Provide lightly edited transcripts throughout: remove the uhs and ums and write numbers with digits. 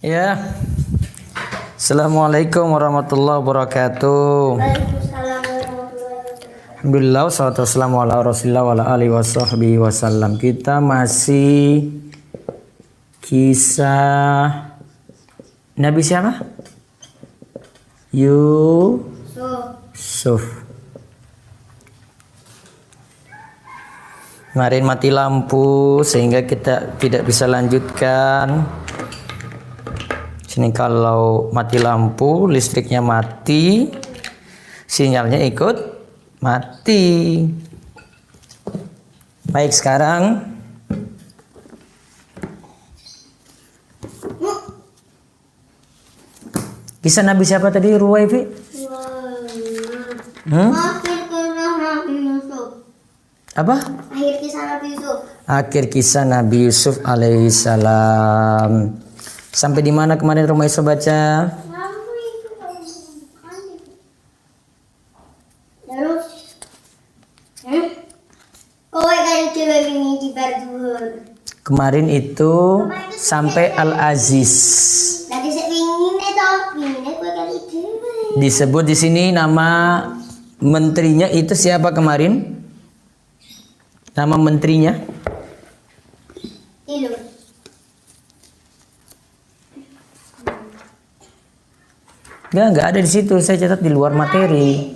Ya. Assalamualaikum warahmatullahi wabarakatuh. Waalaikumsalam warahmatullahi wabarakatuh. Alhamdulillah, wassalatu wassalamu ala Rasulillah wa ala alihi washabbihi wasallam. Kita masih kisah Nabi siapa? Yusuf. Kemarin mati lampu sehingga kita tidak bisa lanjutkan. Sini kalau mati lampu, listriknya mati, sinyalnya ikut mati. Baik, sekarang kisah Nabi siapa tadi, Ruwaifi? Akhir kisah Nabi Yusuf. Apa? Akhir kisah Nabi Yusuf. Akhir kisah Nabi Yusuf alaihissalam. Sampai di mana kemarin Rumah Yusuf baca? Terus, kowe kan coba ini di Bardur. Kemarin itu sampai Al-Aziz. Tadi saya ingin kowe kali itu. Disebut di sini nama menterinya itu siapa kemarin? Nama menterinya? Itu. Enggak ada di situ. Saya catat di luar materi.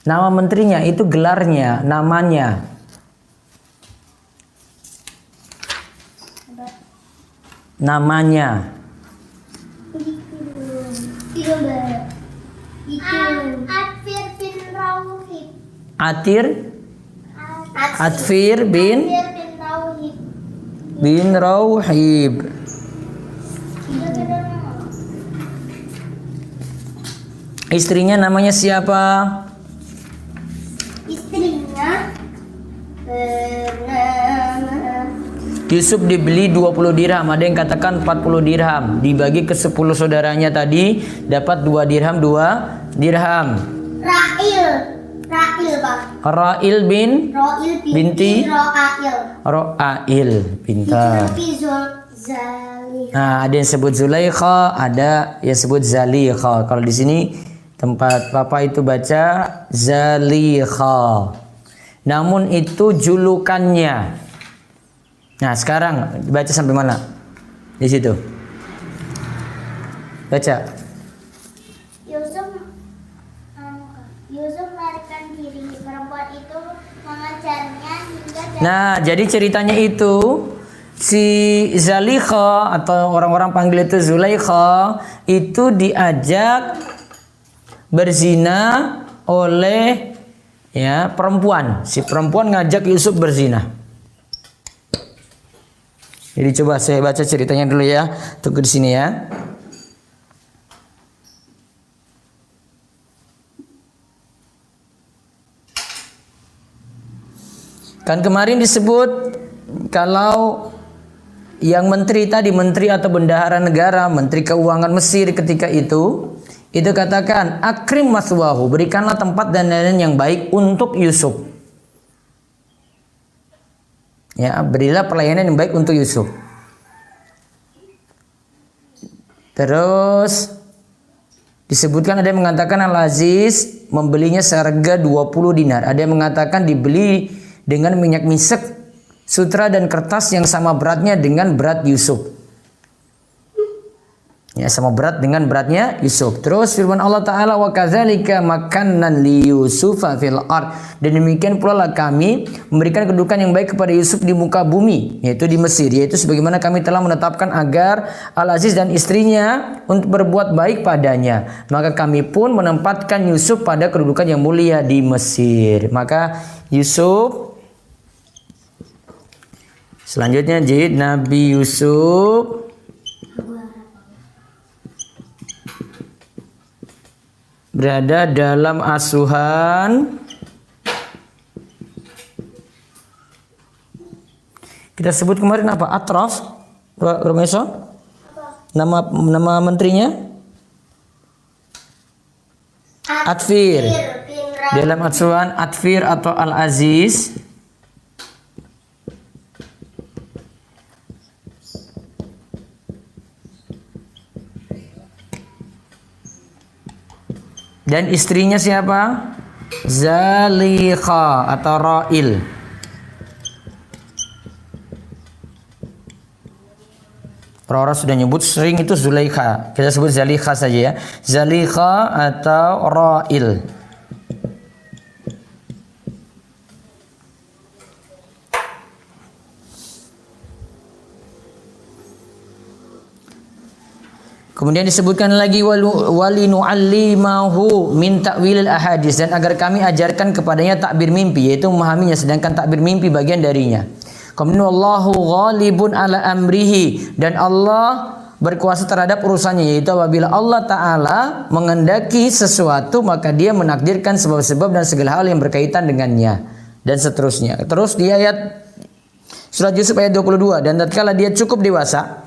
Nama menterinya itu gelarnya, namanya. Namanya. Itu Mbak. Itu. Atfir bin Rauhib. Atfir bin Rauhib. Rauhib. Istrinya namanya siapa? Istrinya bernama Yusuf dibeli 20 dirham. Ada yang katakan 40 dirham. Dibagi ke 10 saudaranya tadi dapat 2 dirham, 2 dirham. Ra'il, Pak. Ra'il bin binti Ra'il. Ra'il. Pintar. Zali. Nah, ada yang sebut Zulaikha, ada yang sebut Zalikha. Kalau di sini tempat Papa itu baca Zalikha. Namun itu julukannya. Nah, sekarang baca sampai mana? Di situ. Baca. Yusuf melarikan diri. Perempuan itu mengejarnya hingga Nah, jadi ceritanya itu si Zalikha atau orang-orang panggil itu Zulaikha itu diajak berzina oleh perempuan. Si perempuan ngajak Yusuf berzina. Jadi coba saya baca ceritanya dulu ya. Tunggu di sini ya. Kan kemarin disebut kalau yang menteri tadi, menteri atau bendahara negara, menteri keuangan Mesir ketika itu katakan akrim maswahu, berikanlah tempat dan lain-lain yang baik untuk Yusuf. Ya, berilah pelayanan yang baik untuk Yusuf. Terus disebutkan ada yang mengatakan Al-Aziz membelinya seharga 20 dinar. Ada yang mengatakan dibeli dengan minyak misek, sutra dan kertas yang sama beratnya dengan berat Yusuf. Ya, sama berat dengan beratnya Yusuf. Terus firman Allah Ta'ala, wa kadzalika makannan li Yusufa fil ard. Dan demikian pula lah kami memberikan kedudukan yang baik kepada Yusuf di muka bumi, yaitu di Mesir. Yaitu sebagaimana kami telah menetapkan agar Al-Aziz dan istrinya untuk berbuat baik padanya. Maka kami pun menempatkan Yusuf pada kedudukan yang mulia di Mesir. Maka Yusuf, selanjutnya jid Nabi Yusuf berada dalam asuhan. Kita sebut kemarin apa? Atraf, Romeso? Nama menterinya? Atfir. Dalam asuhan Atfir atau Al-Aziz. Dan istrinya siapa? Zalikha atau Ra'il. Orang-orang sudah nyebut sering itu Zulaikha. Kita sebut Zalikha saja ya. Zalikha atau Ra'il. Kemudian disebutkan lagi walinu'allimahu min ta'wilil ahadits, dan agar kami ajarkan kepadanya takbir mimpi, yaitu memahaminya, sedangkan takbir mimpi bagian darinya. Kemudian Allahu ghalibun ala amrihi, dan Allah berkuasa terhadap urusannya, yaitu apabila Allah Ta'ala mengendaki sesuatu maka dia menakdirkan sebab-sebab dan segala hal yang berkaitan dengannya, dan seterusnya. Terus di ayat surat Yusuf ayat 22, dan tatkala dia cukup dewasa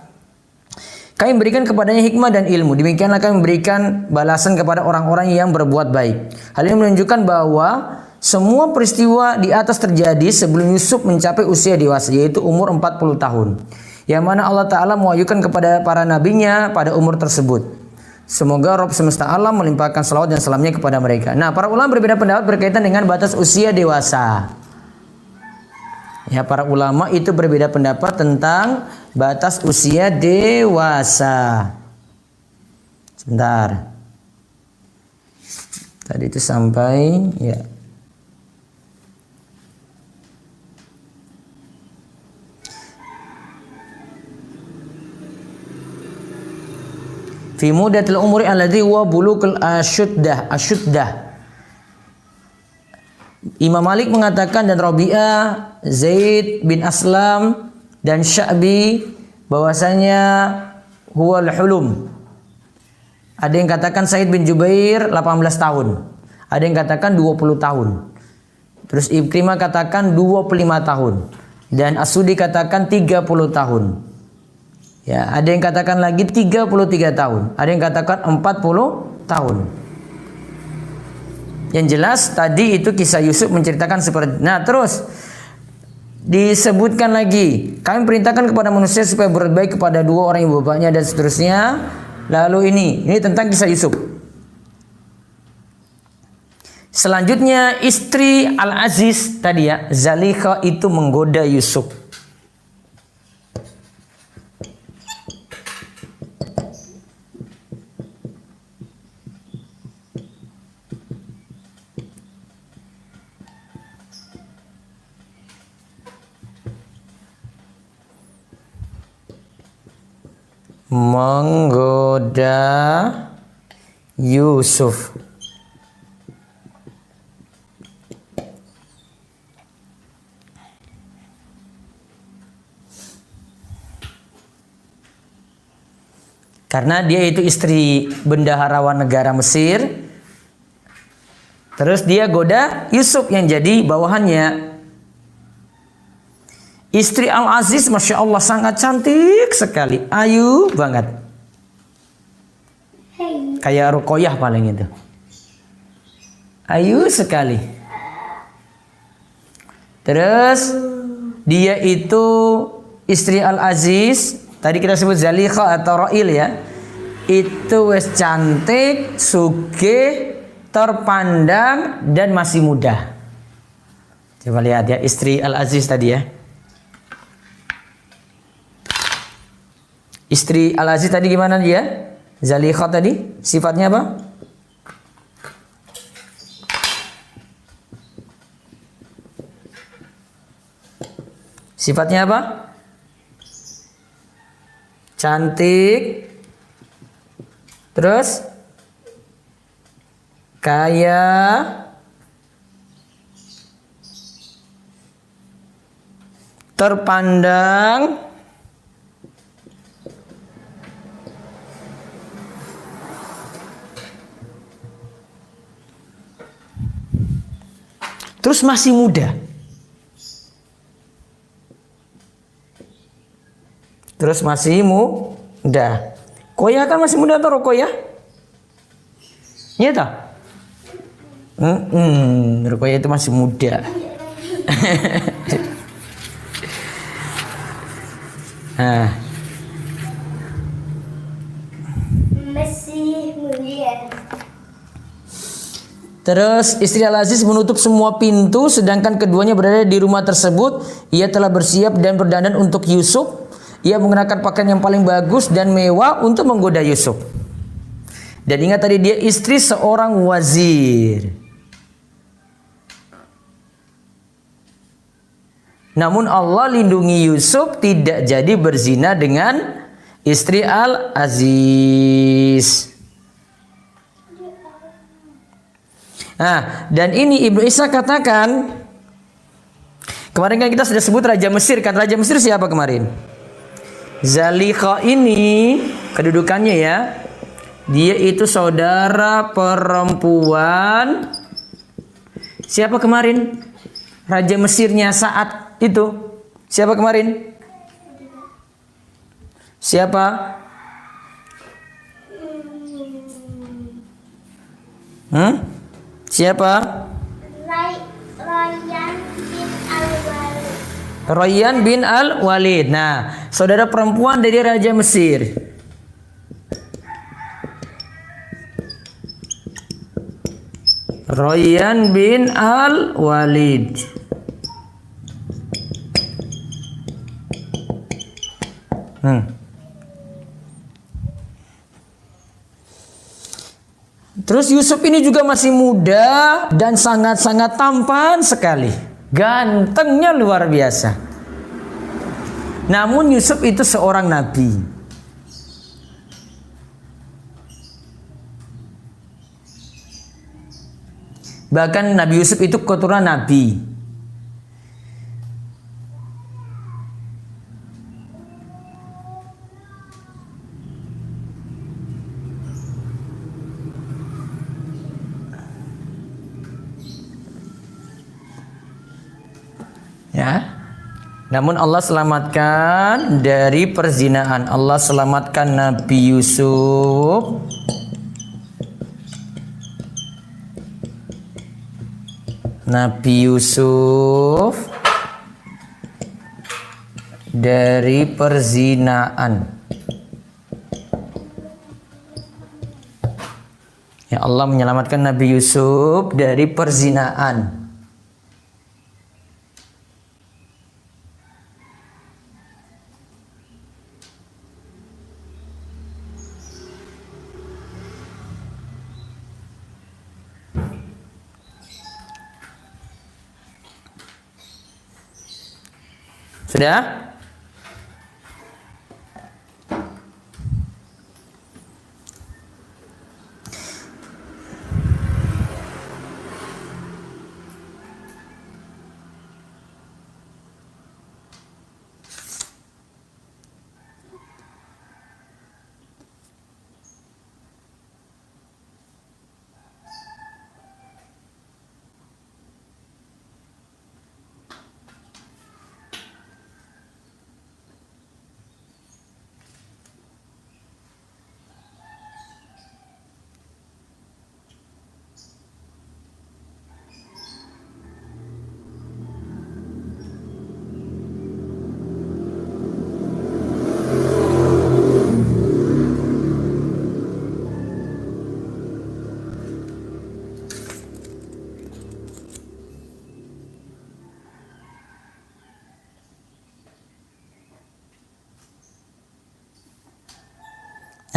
kami berikan kepadanya hikmah dan ilmu. Demikianlah kami memberikan balasan kepada orang-orang yang berbuat baik. Hal ini menunjukkan bahwa semua peristiwa di atas terjadi sebelum Yusuf mencapai usia dewasa, yaitu umur 40 tahun. Yang mana Allah Ta'ala mewahyukan kepada para nabinya pada umur tersebut. Semoga Rabb semesta alam melimpahkan salawat dan salamnya kepada mereka. Nah, para ulama berbeda pendapat berkaitan dengan batas usia dewasa. Ya, para ulama itu berbeda pendapat tentang batas usia dewasa. Sebentar. Tadi itu sampai ya. Fi mudatil umuri alladhi huwa bulughul asyuddah. Imam Malik mengatakan dan Rabi'ah, Zaid bin Aslam dan Sya'bi bahwasanya huwal hulum. Ada yang katakan Said bin Jubair 18 tahun. Ada yang katakan 20 tahun. Terus Ikrimah katakan 25 tahun. Dan As-Sudi katakan 30 tahun. Ya, ada yang katakan lagi 33 tahun. Ada yang katakan 40 tahun. Yang jelas tadi itu kisah Yusuf menceritakan seperti. Nah, terus disebutkan lagi, kami perintahkan kepada manusia supaya berbuat baik kepada dua orang ibu bapaknya dan seterusnya. Lalu ini tentang kisah Yusuf. Selanjutnya istri Al-Aziz tadi ya, Zalikha itu menggoda Yusuf. Menggoda Yusuf. Karena dia itu istri bendaharawan negara Mesir. Terus dia goda Yusuf yang jadi bawahannya. Istri Al-Aziz Masya Allah sangat cantik sekali. Ayu banget. Hey. Kayak Ruqayyah paling itu. Ayu sekali. Terus dia itu istri Al-Aziz. Tadi kita sebut Zalikha atau Ra'il ya. Itu wes cantik, sugih, terpandang dan masih muda. Coba lihat ya istri Al-Aziz tadi ya. Istri Al-Aziz tadi gimana dia? Zalikha tadi sifatnya apa? Sifatnya apa? Cantik. Terus kaya. Terpandang. Terus masih muda. Terus masih muda. Koya kan masih muda atau Ruqayyah? Iya tak? Ruqayyah itu masih muda. Nah. Masih muda. Terus istri Al-Aziz menutup semua pintu sedangkan keduanya berada di rumah tersebut. Ia telah bersiap dan berdandan untuk Yusuf. Ia mengenakan pakaian yang paling bagus dan mewah untuk menggoda Yusuf. Dan ingat tadi dia istri seorang wazir. Namun Allah lindungi Yusuf tidak jadi berzina dengan istri Al-Aziz. Nah, dan ini Ibnu Isa katakan, kemarin kan kita sudah sebut Raja Mesir kan. Raja Mesir siapa kemarin? Zalikha ini kedudukannya ya. Dia itu saudara perempuan siapa kemarin? Raja Mesirnya saat itu. Siapa kemarin? Siapa? Siapa? Rayyan bin Al-Walid. Nah, saudara perempuan dari Raja Mesir. Rayyan bin Al-Walid. Terus Yusuf ini juga masih muda dan sangat-sangat tampan sekali. Gantengnya luar biasa. Namun Yusuf itu seorang nabi. Bahkan Nabi Yusuf itu keturunan nabi. Ya. Namun Allah selamatkan dari perzinaan. Allah selamatkan Nabi Yusuf dari perzinaan. Ya, Allah menyelamatkan Nabi Yusuf dari perzinaan. Sudah?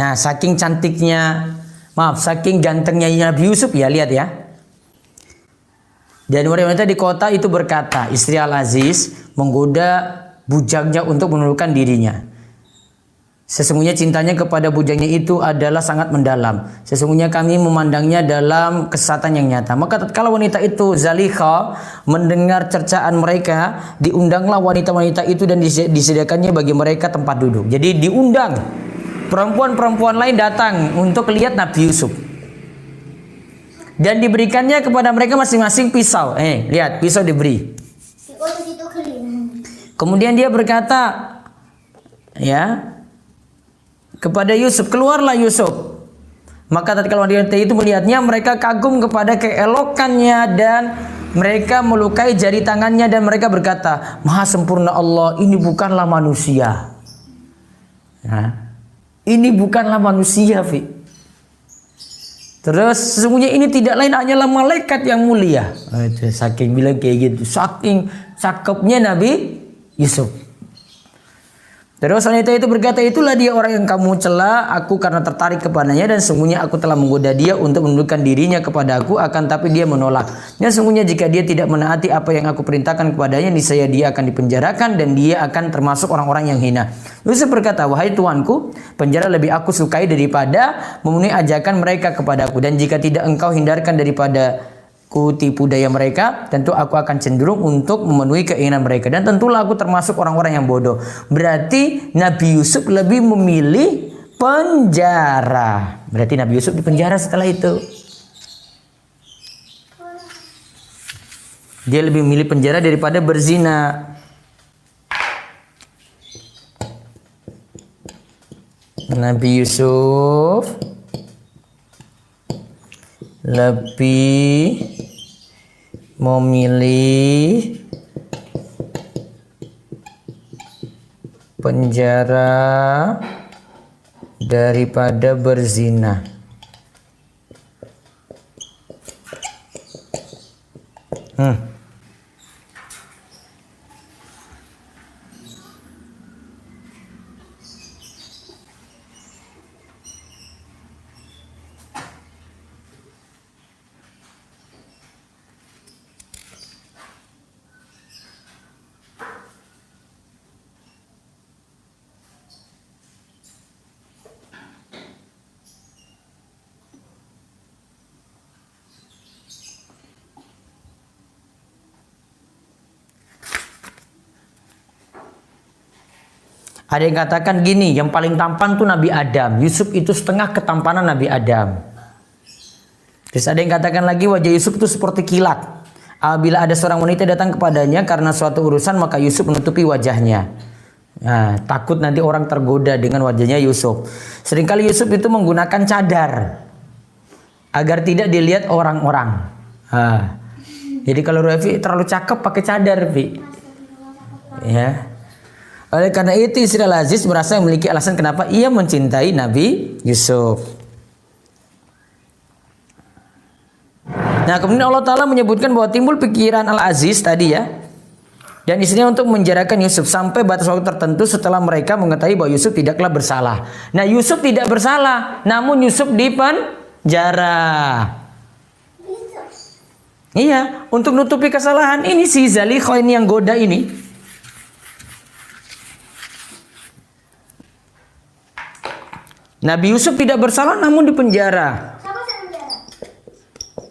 Nah, saking gantengnya Nabi Yusuf ya, lihat ya. Dan wanita di kota itu berkata, istri Al-Aziz menggoda bujangnya untuk menundukkan dirinya. Sesungguhnya cintanya kepada bujangnya itu adalah sangat mendalam. Sesungguhnya kami memandangnya dalam kesesatan yang nyata. Maka tatkala wanita itu Zalikha mendengar cercaan mereka, diundanglah wanita-wanita itu dan disediakannya bagi mereka tempat duduk. Jadi diundang. Perempuan-perempuan lain datang untuk lihat Nabi Yusuf. Dan diberikannya kepada mereka masing-masing pisau. Lihat, pisau diberi. Kemudian dia berkata, ya, kepada Yusuf, keluarlah Yusuf. Maka tatkala wanita itu melihatnya, mereka kagum kepada keelokannya dan mereka melukai jari tangannya dan mereka berkata, Maha sempurna Allah, ini bukanlah manusia. Ya. Ini bukanlah manusia, Fi. Terus sesungguhnya ini tidak lain hanyalah malaikat yang mulia. Itu saking bilang kayak gitu, saking cakepnya Nabi Yusuf. Terus wanita itu berkata, itulah dia orang yang kamu cela aku karena tertarik kepadanya, dan sesungguhnya aku telah menggoda dia untuk menundukkan dirinya kepada aku, akan tapi dia menolak. Dan sesungguhnya jika dia tidak menaati apa yang aku perintahkan kepadanya, niscaya dia akan dipenjarakan dan dia akan termasuk orang-orang yang hina. Yusuf berkata, wahai tuanku, penjara lebih aku sukai daripada memenuhi ajakan mereka kepadaku, dan jika tidak engkau hindarkan daripada ku tipu daya mereka, tentu aku akan cenderung untuk memenuhi keinginan mereka, dan tentulah aku termasuk orang-orang yang bodoh. Berarti Nabi Yusuf lebih memilih penjara. Berarti Nabi Yusuf dipenjara setelah itu. Dia lebih memilih penjara daripada berzina. Nabi Yusuf lebih memilih penjara daripada berzina. Ada yang katakan gini, yang paling tampan tuh Nabi Adam. Yusuf itu setengah ketampanan Nabi Adam. Terus ada yang katakan lagi, wajah Yusuf itu seperti kilat. Apabila ada seorang wanita datang kepadanya karena suatu urusan, maka Yusuf menutupi wajahnya. Nah, takut nanti orang tergoda dengan wajahnya Yusuf. Seringkali Yusuf itu menggunakan cadar agar tidak dilihat orang-orang. Jadi kalau Rafi terlalu cakep pakai cadar, Fi. Ya. Oleh karena itu istri Al-Aziz merasa memiliki alasan kenapa ia mencintai Nabi Yusuf. Nah, kemudian Allah Ta'ala menyebutkan bahwa timbul pikiran Al-Aziz tadi ya, dan istrinya untuk menjarakan Yusuf sampai batas waktu tertentu setelah mereka mengetahui bahwa Yusuf tidaklah bersalah. Nah, Yusuf tidak bersalah, namun Yusuf dipenjara. Iya, untuk nutupi kesalahan ini si Zalikha ini yang goda ini. Nabi Yusuf tidak bersalah namun dipenjara. Siapa yang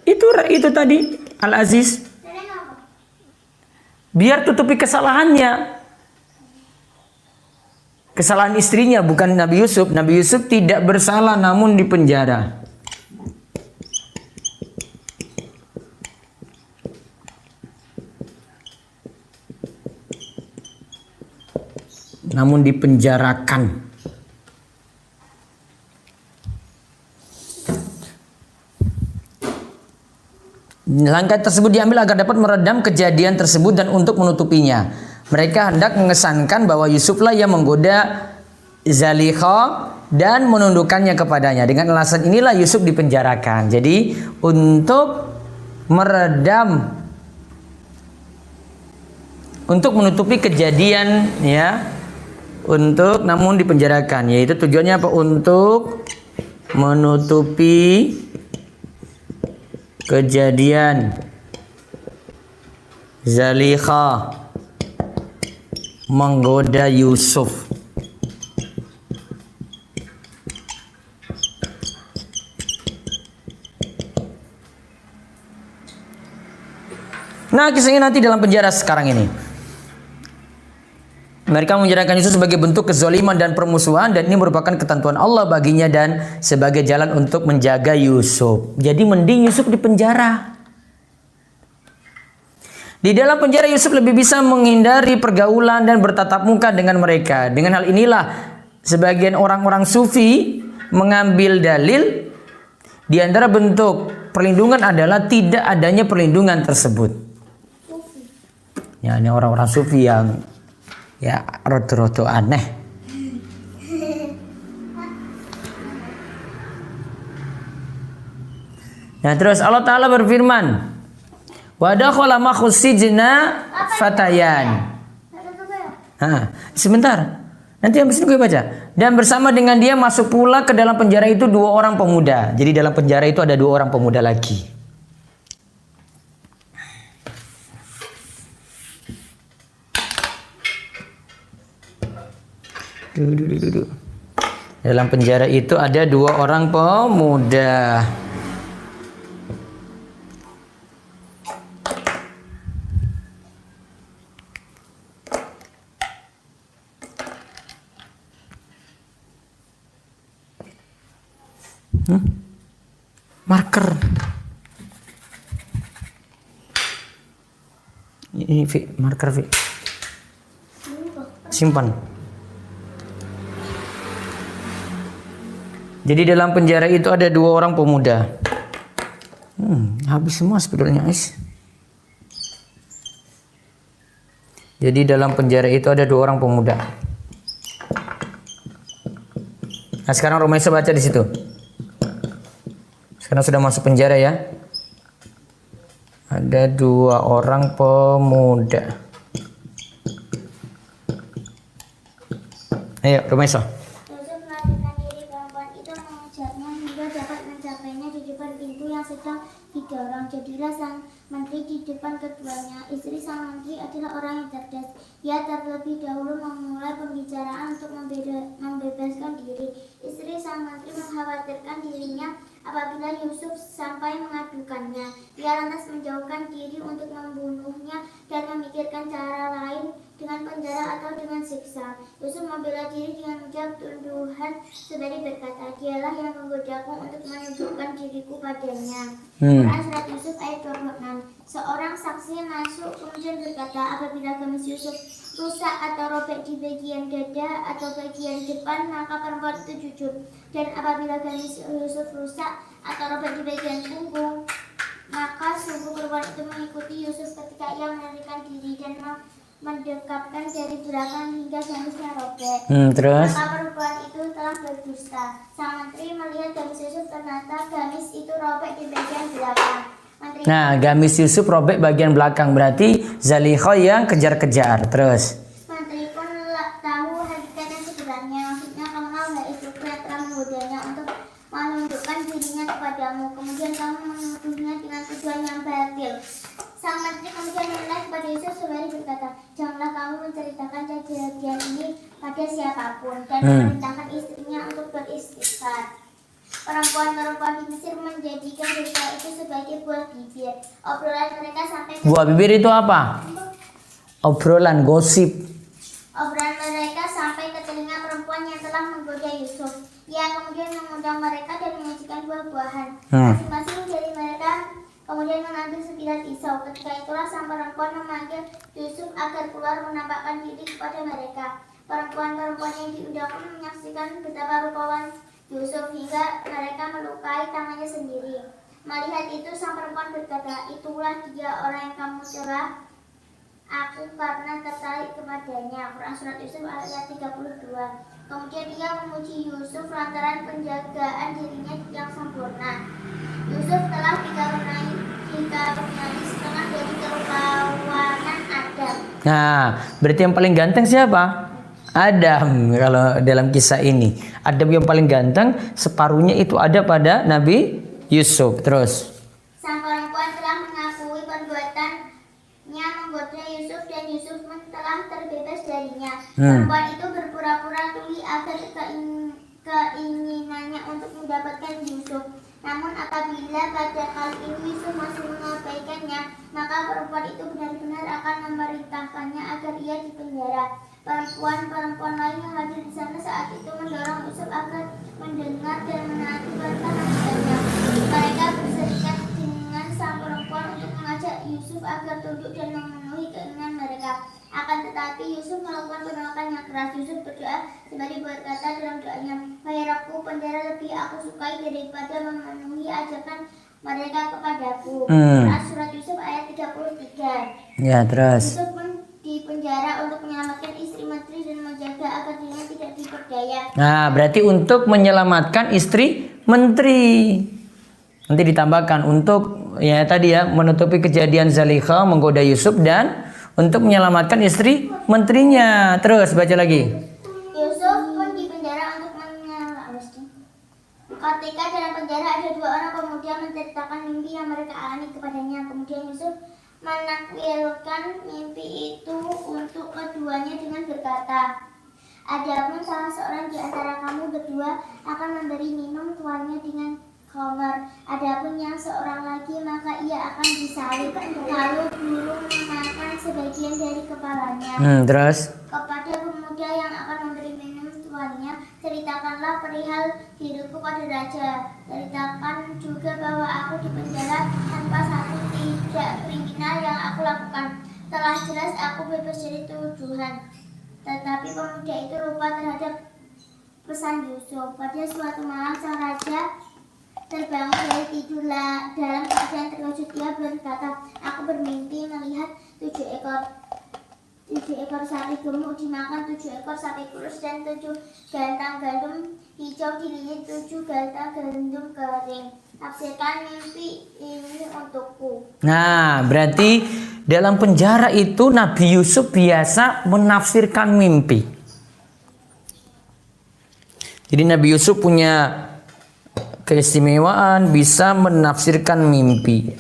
penjara? Itu tadi Al-Aziz. Nenek apa? Biar tutupi kesalahannya. Kesalahan istrinya bukan Nabi Yusuf. Nabi Yusuf tidak bersalah namun dipenjara. Namun dipenjarakan. Langkah tersebut diambil agar dapat meredam kejadian tersebut dan untuk menutupinya. Mereka hendak mengesankan bahwa Yusuflah yang menggoda Zalikha dan menundukkannya kepadanya. Dengan alasan inilah Yusuf dipenjarakan. Jadi untuk meredam, untuk menutupi kejadian ya, untuk namun dipenjarakan. Yaitu tujuannya apa? Untuk menutupi kejadian Zalikha menggoda Yusuf. Nah, kisahnya nanti dalam penjara sekarang ini. Mereka menjadikan Yusuf sebagai bentuk kezaliman dan permusuhan, dan ini merupakan ketentuan Allah baginya dan sebagai jalan untuk menjaga Yusuf. Jadi mending Yusuf di penjara. Di dalam penjara Yusuf lebih bisa menghindari pergaulan dan bertatap muka dengan mereka. Dengan hal inilah sebagian orang-orang sufi mengambil dalil di antara bentuk perlindungan adalah tidak adanya perlindungan tersebut. Ya, ini orang-orang sufi yang ya rodo-rodo aneh. Nah, terus Allah Ta'ala berfirman, wa dakhala ma'hus sijna fatayan. Sebentar. Nanti habis ini gue baca. Dan bersama dengan dia masuk pula ke dalam penjara itu 2 orang pemuda. Jadi dalam penjara itu ada 2 orang pemuda lagi. Dalam penjara itu ada 2 orang pemuda. Marker. Ini Vi, marker Vi. Simpan. Jadi dalam penjara itu ada 2 orang pemuda. Habis semua spidolnya, guys. Jadi dalam penjara itu ada 2 orang pemuda. Nah, sekarang Romaisa baca di situ. Sekarang sudah masuk penjara ya. Ada 2 orang pemuda. Ayo, Romaisa. Yusuf melarikan diri, perempuan itu mengejarnya hingga dapat mencapainya di depan pintu yang sedang didorong. Jadilah sang menteri di depan keduanya. Istri sang menteri adalah orang yang cerdas. Ia terlebih dahulu memulai pembicaraan untuk membebaskan diri. Istri sang menteri mengkhawatirkan dirinya apabila Yusuf sampai mengadukannya. Ia lantas menjauhkan diri untuk membunuhnya dan memikirkan cara lain dengan penjara atau dengan siksa. Yusuf membela diri dengan menjawab tuduhan sembari berkata, dialah yang menggodaku untuk menunjukkan diriku padanya. Quran Surat Yusuf ayat 26. Seorang saksi masuk kemudian berkata, apabila gamis Yusuf rusak atau robek di bagian dada atau bagian depan, maka perempuan itu jujur. Dan apabila gamis Yusuf rusak atau robek di bagian punggung, maka sungguh perempuan itu mengikuti Yusuf ketika ia melarikan diri dan mendekapkan dari belakang hingga gamisnya robek. Terus? Maka perempuan itu telah berdusta. Sang menteri melihat gamis Yusuf, ternyata gamis itu robek di bagian belakang. Nah, gamis Yusuf robek bagian belakang, berarti Zalikha yang kejar-kejar. Terus? Menteri pun tahu hakikat yang sebenarnya. Maksudnya, kamu tahu nggak istriku yang telah menggodanya untuk menunjukkan dirinya kepadamu. Kemudian kamu menuduhnya dengan tujuan yang batil. Sang menteri kemudian menoleh kepada Yusuf sembari berkata, janganlah kamu menceritakan kejadian ini pada siapapun dan memerintahkan istrinya untuk beristighfar. Perempuan-perempuan di Mesir menjadikan berita itu sebagai buah bibir. Obrolan mereka sampai ke Buah bibir itu apa? Obrolan, gosip. Obrolan mereka sampai ke telinga perempuan yang telah menggoda Yusuf. Ia kemudian mengundang mereka dan menyajikan buah-buahan. Masing-masing dari mereka kemudian mengambil sebilah pisau. Ketika itulah sang perempuan memanggil Yusuf agar keluar menampakkan diri kepada mereka. Perempuan-perempuan yang diundang pun menyaksikan betapa rupawan Yusuf hingga mereka melukai tangannya sendiri. Melihat itu sang perempuan berkata, itulah dia orang yang kamu cerah aku karena tertarik kepadanya. Quran Surat Yusuf ayat 32. Kemudian dia memuji Yusuf lantaran penjagaan dirinya yang sempurna. Yusuf telah dikaruniai setengah dari kerupawanan Adam. Nah, berarti yang paling ganteng siapa? Adam. Kalau dalam kisah ini, Adam yang paling ganteng, separuhnya itu ada pada Nabi Yusuf. Terus? Sang perempuan telah mengakui perbuatannya menggoda Yusuf dan Yusuf pun telah terbebas darinya. Perempuan itu berpura-pura tuli agar keinginannya untuk mendapatkan Yusuf. Namun apabila pada kali ini Yusuf masih mengabaikannya, maka perempuan itu benar-benar akan memerintahkannya agar ia dipenjara. Perempuan-perempuan lain yang hadir di sana saat itu mendorong Yusuf agar mendengar dan menaati perintah majikannya. Mereka berserikat dengan sang perempuan untuk mengajak Yusuf agar tunduk dan memenuhi keinginan mereka. Akan tetapi Yusuf melakukan penolakan yang keras. Yusuf berdoa sembari berkata dalam doanya, "Wahai Rabbku, penjara lebih aku sukai daripada memenuhi ajakan mereka kepadaku." Surat Yusuf ayat 33. Ya, terus. Yusuf pun di penjara untuk menyelamatkan istri menteri dan menjaga agar dirinya tidak diperdaya. Nah, berarti untuk menyelamatkan istri menteri. Nanti ditambahkan untuk ya tadi ya menutupi kejadian Zalikha menggoda Yusuf dan untuk menyelamatkan istri menterinya. Terus baca lagi. Yusuf pun dipenjara untuk menyelamatkan. Ketika dalam penjara ada dua orang pemuda menceritakan mimpi yang mereka alami kepadanya. Kemudian Yusuf menakwilkan mimpi itu untuk keduanya dengan berkata, adapun salah seorang di antara kamu berdua akan memberi minum tuannya dengan khamar. Adapun yang seorang lagi maka ia akan disalib lalu burung memakan sebagian dari kepalanya. Terus Kepada pemuda yang akan memberi minum tuannya, ceritakanlah perihal diriku pada raja. Ceritakan juga bahwa aku dipenjara tanpa satu tidak kriminal yang aku lakukan. Telah jelas aku bebas dari tuduhan. Tetapi pemuda itu lupa terhadap pesan Yusuf. Pada suatu malam sang raja terbangun dari tidur dalam keadaan terkejut. Dia berkata, aku bermimpi melihat 7 ekor sapi gemuk dimakan 7 ekor sapi kurus dan 7 gantang gandum hijau dililit 7 gantang gandum kering. Tafsirkan mimpi ini untukku. nah, berarti dalam penjara itu Nabi Yusuf biasa menafsirkan mimpi. Jadi Nabi Yusuf punya keistimewaan bisa menafsirkan mimpi.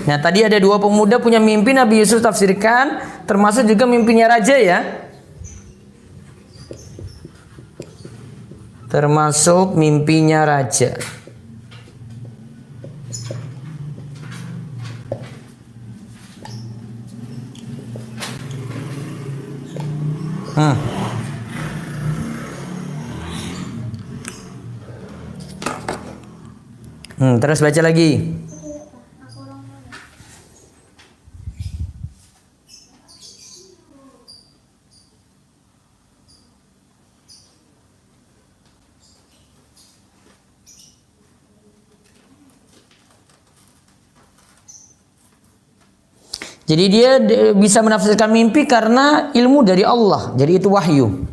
Nah, tadi ada dua pemuda punya mimpi, Nabi Yusuf tafsirkan, termasuk juga mimpinya raja ya. Termasuk mimpinya raja. Terus baca lagi. Jadi dia bisa menafsirkan mimpi karena ilmu dari Allah. Jadi itu wahyu.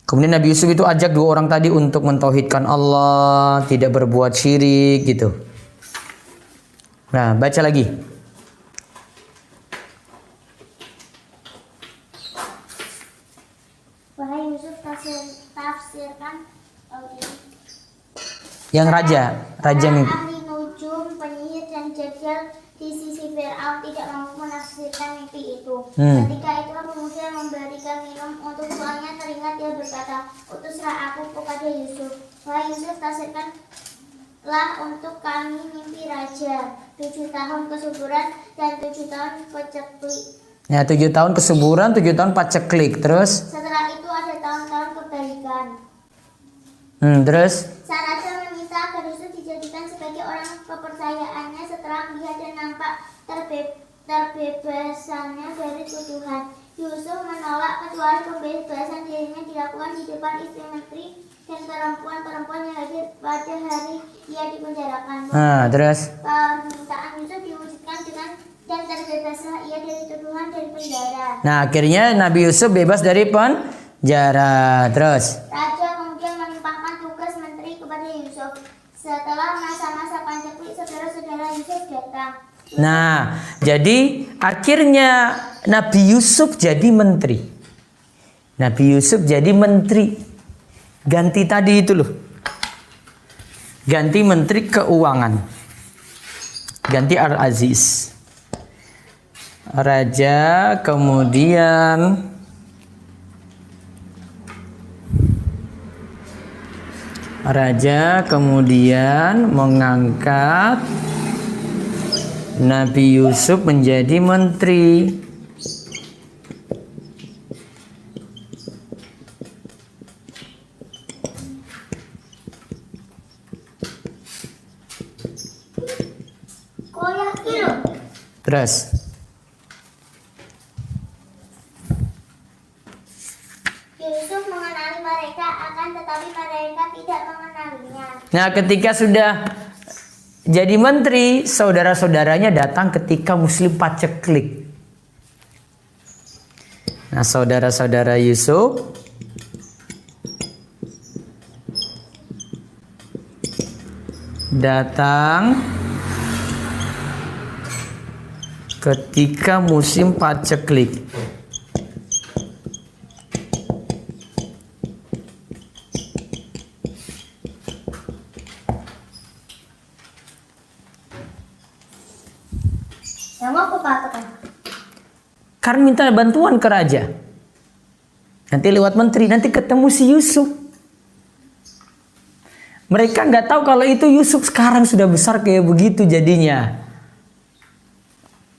Kemudian Nabi Yusuf itu ajak dua orang tadi untuk mentauhidkan Allah, tidak berbuat syirik gitu. Nah, baca lagi. Wahai Yusuf, tafsirkan Yang raja mimpi. ahli nujum, penyihir dan jajal di sisi Fir'aun tidak mampu menafsirkan mimpi itu. Ketika itu pemuda memberikan minum untuk tuannya, teringat dia berkata, utuslah aku kepada Yusuf. Wahai Yusuf, tafsirkanlah untuk kami mimpi raja, 7 tahun kesuburan dan 7 tahun paceklik. Ya, 7 tahun kesuburan, 7 tahun paceklik. Terus? Setelah itu ada tahun-tahun kebaikan. Terus? Sang raja meminta agar Yusuf dijadikan sebagai orang kepercayaannya setelah melihat dan nampak terbebasannya dari tuduhan. Yusuf menolak kecuali pembebasan dirinya dilakukan di depan istri menteri dan perempuan-perempuan yang hadir pada hari ia dipenjarakan. Terus? Permintaan Yusuf diwujudkan dengan dan terbebaslah ia dari tuduhan dari penjara. Nah, akhirnya Nabi Yusuf bebas dari penjara. Terus? Raja kemudian melimpahkan tugas menteri kepada Yusuf. Setelah masa-masa panceklik, saudara-saudara Yusuf datang. Nah, jadi akhirnya Nabi Yusuf jadi menteri. Nabi Yusuf jadi menteri. Ganti tadi itu loh. Ganti menteri keuangan. Ganti Al-Aziz. Raja kemudian mengangkat Nabi Yusuf menjadi menteri. Terus? Yusuf mengenali mereka, akan tetapi mereka tidak mengenalinya. Nah, ketika sudah jadi menteri, saudara-saudaranya datang ketika Muslim paceklik. Nah, saudara-saudara Yusuf datang ketika musim paceklik. Yang mau katakan? Karena minta bantuan ke raja. Nanti lewat menteri, nanti ketemu si Yusuf. Mereka nggak tahu kalau itu Yusuf sekarang sudah besar kayak begitu jadinya.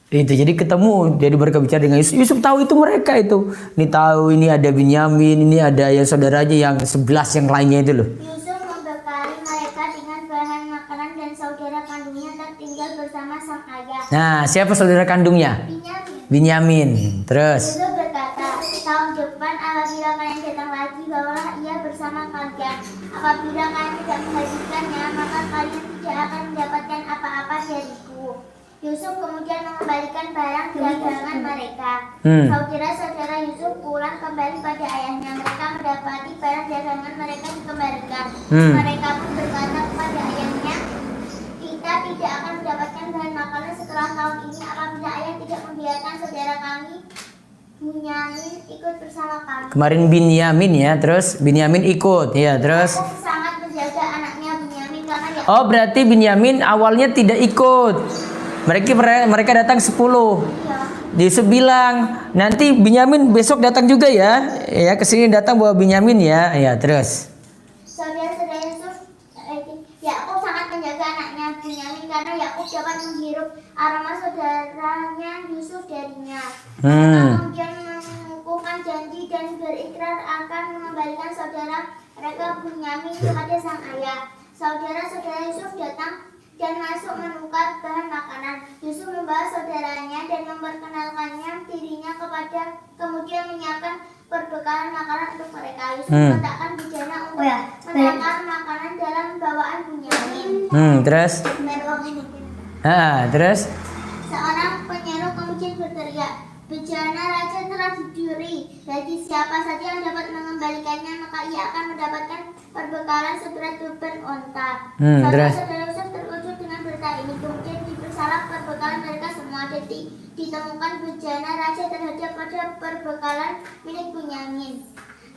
Itu jadi ketemu, jadi mereka bicara dengan Yusuf. Yusuf tahu itu mereka itu. Ini tahu ini ada Binyamin, ini ada ya saudaranya yang 11 yang lainnya itu loh. Yusuf membekali mereka dengan bahan makanan dan saudara kandungnya tertinggal bersama sang ayah. Nah, siapa saudara kandungnya? Binyamin. Binyamin. Terus Yusuf berkata, tahun depan apabila kalian datang lagi, bawalah ia bersama kalian. Apabila kalian tidak menghadirkannya, maka kalian tidak akan mendapatkan apa-apa dariku. Yusuf kemudian mengembalikan barang dagangan mereka. Saudara-saudara Yusuf pulang kembali pada ayahnya. Mereka mendapati barang dagangan mereka dikembalikan. Mereka pun berkata kepada ayahnya, kita tidak akan mendapatkan bahan makanan setelah tahun ini apabila ayah tidak membiarkan saudara kami Binyamin ikut bersama kami. kemarin Binyamin ya, terus Binyamin ikut ya, terus. Yakub sangat menjaga anaknya Binyamin karena Yakub. Oh, berarti Binyamin awalnya tidak ikut. Mereka datang 10. Yusuf bilang, nanti Binyamin besok datang juga ya. Ya, ke sini datang bawa Binyamin ya. Ya, terus. Saudara-saudara Yusuf, Yakub sangat menjaga anaknya Binyamin karena Yakub dapat menghirup aroma saudaranya Yusuf darinya. Mereka kemudian mengukuhkan janji dan berikrar akan mengembalikan saudara mereka Binyamin kepada sang ayah. Saudara-saudara Yusuf datang dan masuk menukar bahan makanan. Yusuf membawa saudaranya dan memperkenalkannya dirinya kepada, kemudian menyiapkan perbekalan makanan untuk mereka. Yusuf meletakkan bejana untuk menakar makanan dalam bawaan Binyamin. Terus? Terus? Seorang penyeru kemudian berteriak, bejana raja telah dicuri. Bagi siapa saja yang dapat mengembalikannya, maka ia akan mendapatkan perbekalan seberat beban onta. Saudara-saudara Yusuf terkejut dengan berita ini, kemudian dipersalah perbekalan mereka semua. Jadi ditemukan bejana raja terhadap pada perbekalan milik Binyamin.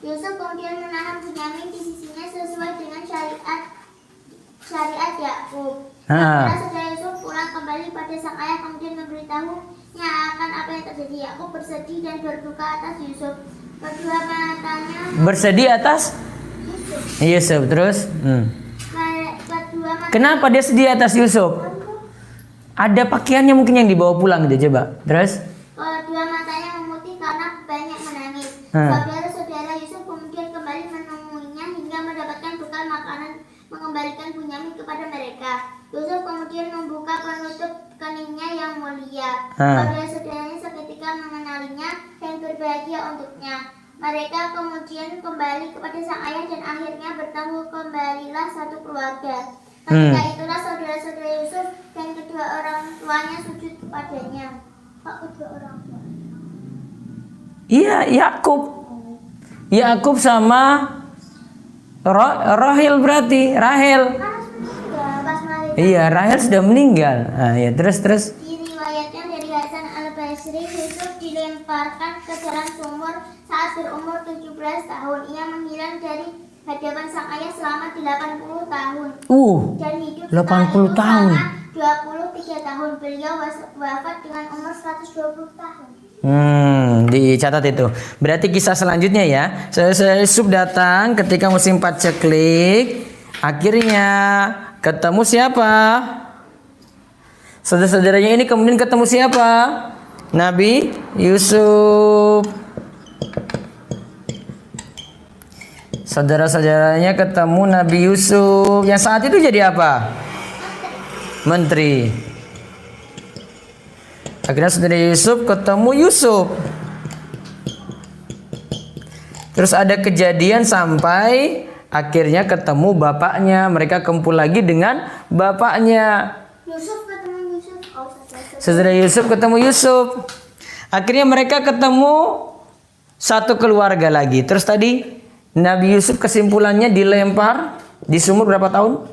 Yusuf kemudian menahan Binyamin di sisinya sesuai dengan syariat Yakub. Saudara Yusuf pulang kembali pada sang ayah, kemudian memberitahunya akan apa yang terjadi. Yakub bersedih dan berduka atas Yusuf. Kedua matanya Bersedih atas Yusuf, terus? Kenapa dia sedih atas Yusuf? Ada pakaiannya mungkin yang dibawa pulang gitu, coba. Terus? Kedua matanya memutih karena banyak menangis. Saudara-saudara Yusuf kemudian kembali menemuinya hingga mendapatkan bekal makanan mengembalikan Binyamin kepada mereka. Yusuf kemudian membuka penutup keningnya yang mulia. Saudara-saudaranya seketika mengenalinya dan berbahagia untuknya. Mereka kemudian kembali kepada sang ayah dan akhirnya bertemu kembalilah satu keluarga. Ketika itulah saudara-saudara Yusuf dan kedua orang tuanya sujud kepadanya. Kedua orang tua? Iya, Yakub sama Rahel berarti. Rahel. Iya, Rahel sudah meninggal. Ya, terus. Diriwayatkan dari Hasan al-Basri, Yusuf dilemparkan ke dalam sumur saat berumur 17 tahun. Ia menghilang dari hadapan sang ayah selama 80 tahun. Dan hidup 80 tahun. Selama 23 tahun. Beliau wafat dengan umur 120 tahun. Dicatat itu. Berarti kisah selanjutnya ya. Yusuf datang ketika musim paceklik. Akhirnya ketemu siapa? Saudara-saudaranya ini kemudian ketemu siapa? Nabi Yusuf. Saudara-saudaranya ketemu Nabi Yusuf. Yang saat itu jadi apa? Menteri. Akhirnya saudara Yusuf ketemu Yusuf. Terus ada kejadian sampai Akhirnya ketemu bapaknya. Mereka kumpul lagi dengan bapaknya. Yusuf ketemu Yusuf. Oh, Setelah Yusuf ketemu Yusuf. Akhirnya mereka ketemu satu keluarga lagi. Terus tadi Nabi Yusuf kesimpulannya dilempar di sumur berapa tahun?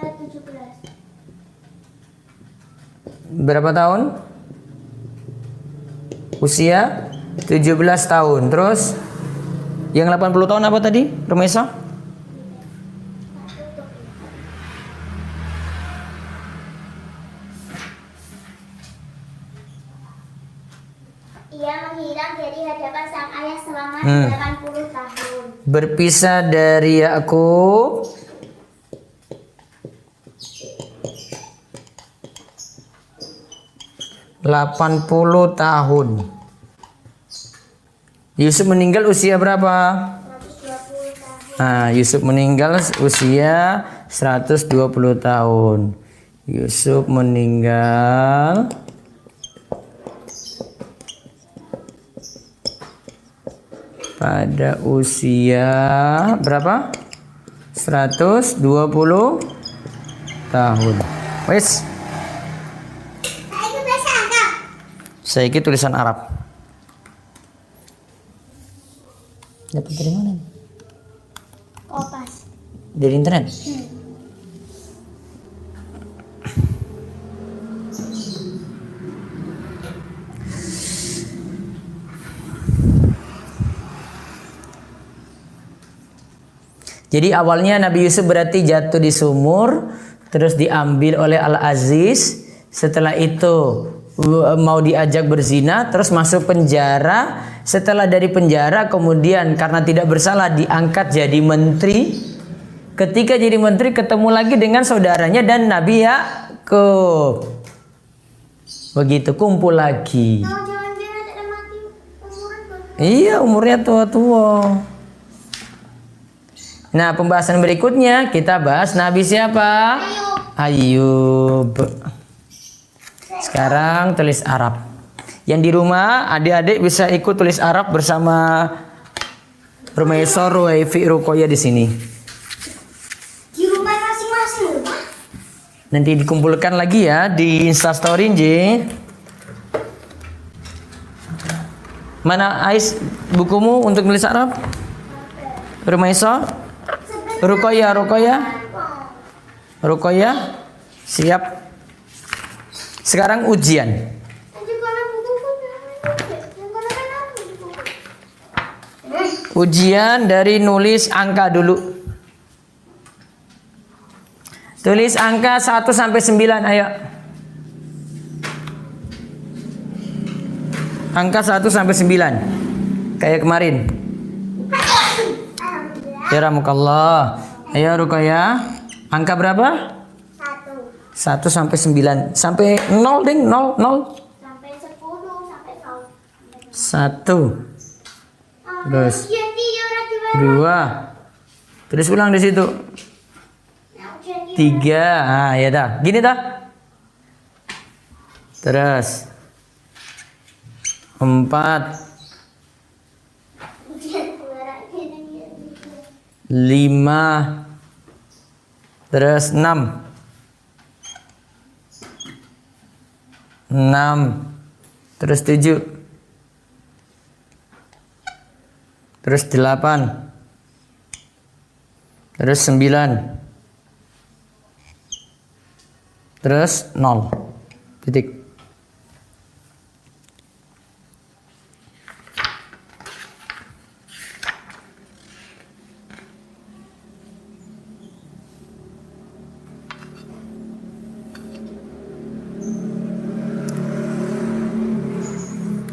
17. Berapa tahun? Usia 17 tahun. Terus yang 80 tahun apa tadi? Rumesa? Ia menghilang dari hadapan sang ayah selama 80 tahun. Berpisah dari Yakub 80 tahun. Yusuf meninggal usia berapa? 120 tahun. Nah, Yusuf meninggal usia 120 tahun. Yusuf meninggal pada usia berapa? 120 tahun. Wes. Saya ikut tulisan Arab. Dapat dari mana? Kopas. Dari internet. Jadi awalnya Nabi Yusuf berarti jatuh di sumur, terus diambil oleh Al-Aziz. Setelah itu mau diajak berzina, terus masuk penjara. Setelah dari penjara kemudian karena tidak bersalah diangkat jadi menteri. Ketika jadi menteri ketemu lagi dengan saudaranya dan Nabi Yakub. Begitu kumpul lagi. Kalau jangan dia nanti ada mati umuran baru. Iya, umurnya tua-tua. Nah, pembahasan berikutnya kita bahas Nabi siapa? Ayub. Sekarang tulis Arab. Yang di rumah adik-adik bisa ikut tulis Arab bersama Rumaisor, Ruwaifi, Rukoya di sini. Di rumah masing-masing loh, Pak. Nanti dikumpulkan lagi ya di Instastory, J. Mana Ais bukumu untuk tulis Arab? Rumaisor, Rukoya, Rukoya, siap. Sekarang ujian. Ujian dari nulis angka dulu. Tulis angka 1 sampai 9, ayo. Angka 1 sampai 9. Kayak kemarin. Yarhamukallah. Ayo Ruqayyah. Angka berapa? 1 sampai 9. Sampai 0 ding, 0, 0. Sampai 10, sampai 0. 1. Terus 2. Terus ulang di situ. 3. Ah, ya dah. Gini dah. Terus 4. 5. Terus 6. 6. Terus 7. Terus 8. Terus 9. Terus 0. Titik.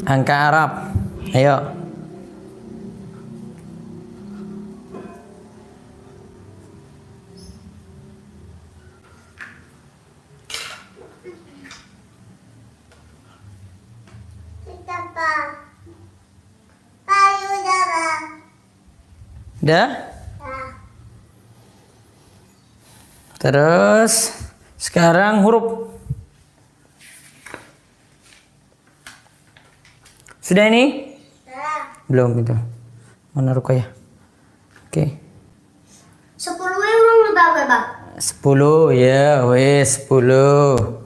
Angka Arab. Ayo. Dah? Terus sekarang huruf. Sudah ini? Belum itu. Mana Ruqayyah? Oke. 10 urung lu bawa bang. 10 ya, wes 10.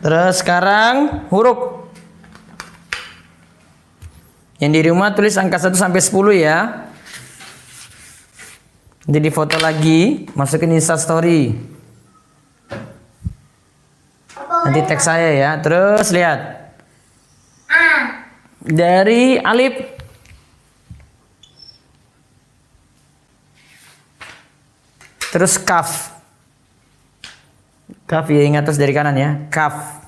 Terus sekarang huruf. Yang di rumah tulis angka 1 sampai 10 ya. Jadi foto lagi, masukin Insta story. Nanti tag saya ya. Terus lihat. Dari alif. Terus kaf. Kaf ya, ingat terus dari kanan ya. Kaf.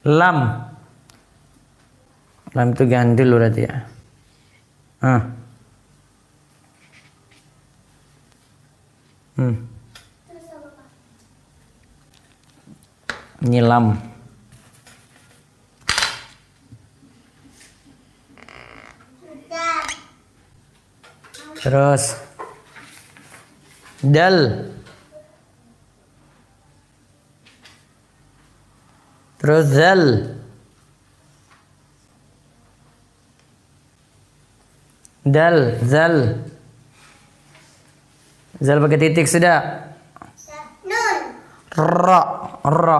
Lam. Lam itu gandul berarti ya. Ini lam. Terus dal. Terus zal. Dal, zal. Zal pakai titik sudah. Nun. Ra, ra.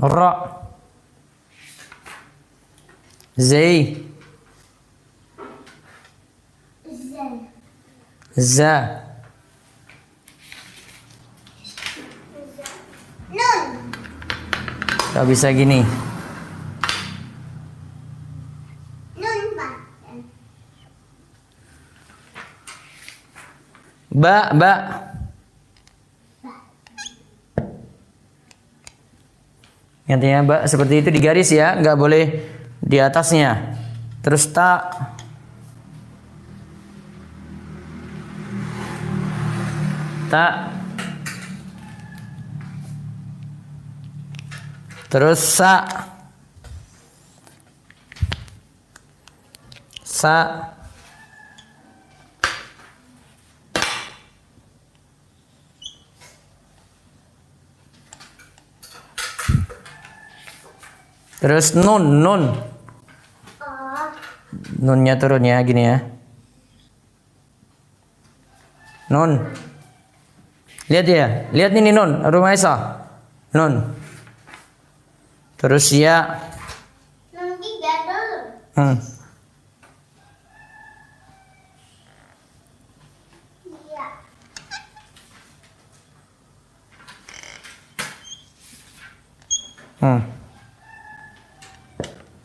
Ra. Zai. Za. Nun. Gak bisa gini. Nun pak. Ba, ba. Intinya ba seperti itu di garis ya, nggak boleh di atasnya. Terus ta. Ta. Terus sa. Sa. Terus nun, nun. Nunnya turun ya, gini ya. Nun. Lihat ya, lihat ini nun, Rumah Esa. Nun. Terus ya. Nun 3 dulu. Iya.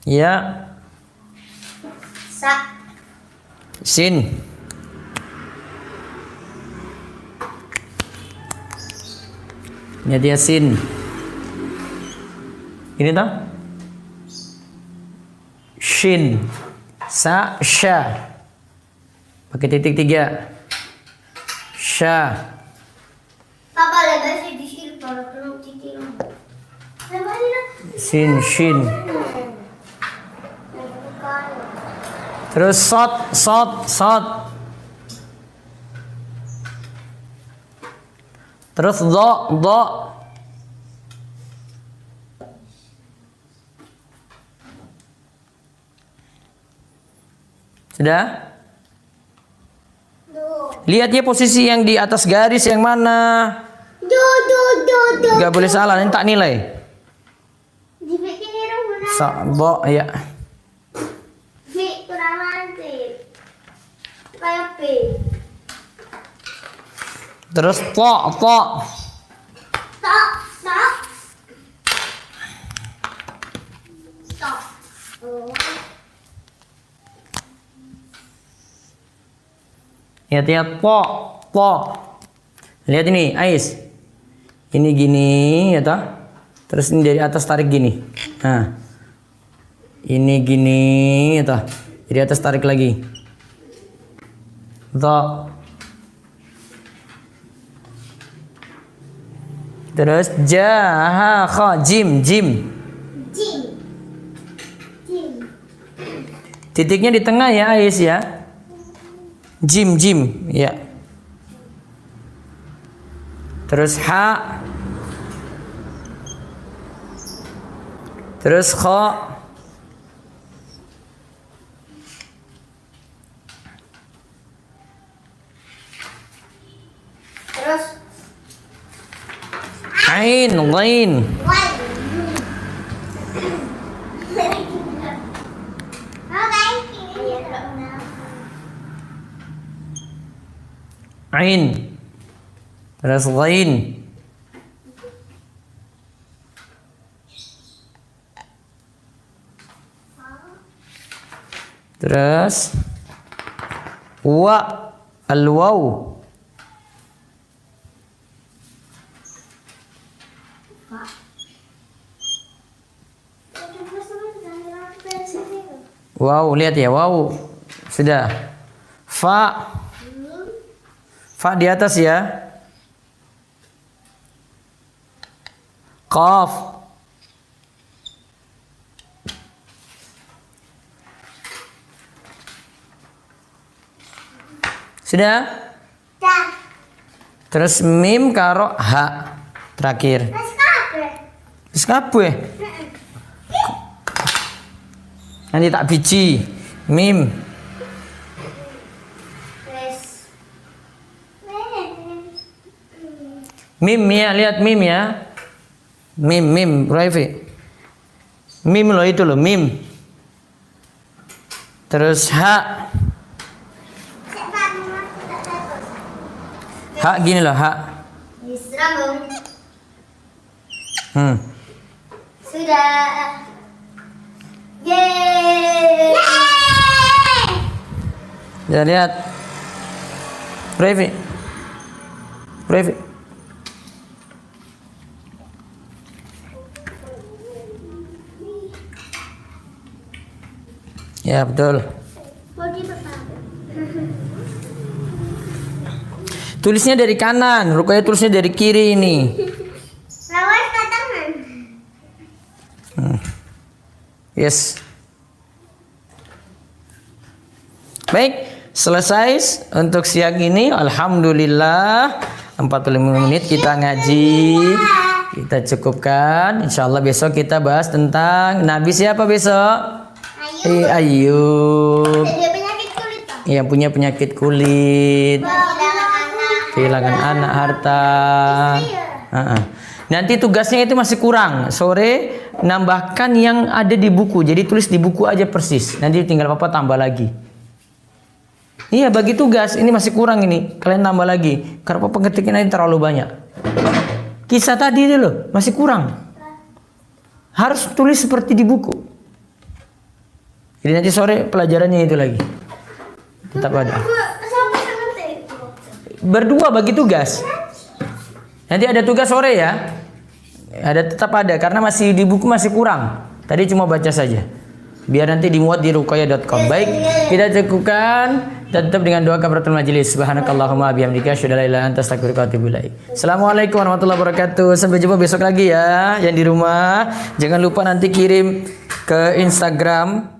Ya. Sa. Sin. Ini dia sin. Ini toh? Shin. Sa, sha. Pakai titik 3. Sha. Papa lagi di sini kalau perlu titik. Sin, shin. Terus sot, sot, sot. Terus do, do. Sudah? Lihatnya posisi yang di atas garis yang mana. Do. Gak boleh salah, nanti tak nilai. Dibikin huruf benar. Sa, do, ya. V kurang mantip. Kayak P. Terus to, to. Stop. Stop. Oh. Lihat, po, po. Lihat ini, Ais. Ini gini, ya toh. Terus ini dari atas tarik gini. Nah. Ini gini, ya toh. Dari atas tarik lagi. Do. Terus jaha kha jim jim. Jim. Jim. Titiknya di tengah ya Ais ya. Jim jim ya. Terus ha. Terus kha. Terus Ain ghain. wal. Ain. Terus ghain. Terus wa al-waw. Wow, lihat ya, wow. Sudah. Fa. Fa di atas ya. Qaf. Sudah? Dah. Terus mim karo ha terakhir. Terus kabeh. Wis kabeh. Nanti tak biji. Mim. Terus Mim ya, lihat mim ya. Mim, Raifi. Mim loh itu loh, mim. Terus ha. Ha gini loh, ha. disambung. Hmm. Sudah. Yeay. Ya lihat. Raifi. Raifi. Ya betul. Tulisnya dari kanan, Ruqayyah tulisnya dari kiri ini. Lawas ke tangan. Yes. Baik, selesai untuk siang ini. Alhamdulillah 45 menit kita ngaji. Kita cukupkan. Insya Allah besok kita bahas tentang Nabi siapa besok? Ayub. Dia penyakit kulit toh? Yang punya penyakit kulit, kehilangan anak, harta. Nanti tugasnya itu masih kurang. Sore nambahkan yang ada di buku. Jadi tulis di buku aja persis. Nanti tinggal papa tambah lagi. Iya, bagi tugas ini masih kurang ini. Kalian tambah lagi. Karena papa ketikin ini terlalu banyak. Kisah tadi itu loh masih kurang. Harus tulis seperti di buku. Jadi nanti sore pelajarannya itu lagi. Tetap ada. Berdua bagi tugas. Nanti ada tugas sore ya. Ada tetap ada karena masih di buku masih kurang. Tadi cuma baca saja. Biar nanti dimuat di ruqayyah.com. Baik, kita cukupkan dan tetap dengan doa kafaratul majelis. Subhanakallahumma bihamdika asyhadu an la ilaha illa anta astaghfiruka wa atubu ilaik. Assalamualaikum warahmatullahi wabarakatuh. Sampai jumpa besok lagi ya yang di rumah. Jangan lupa nanti kirim ke Instagram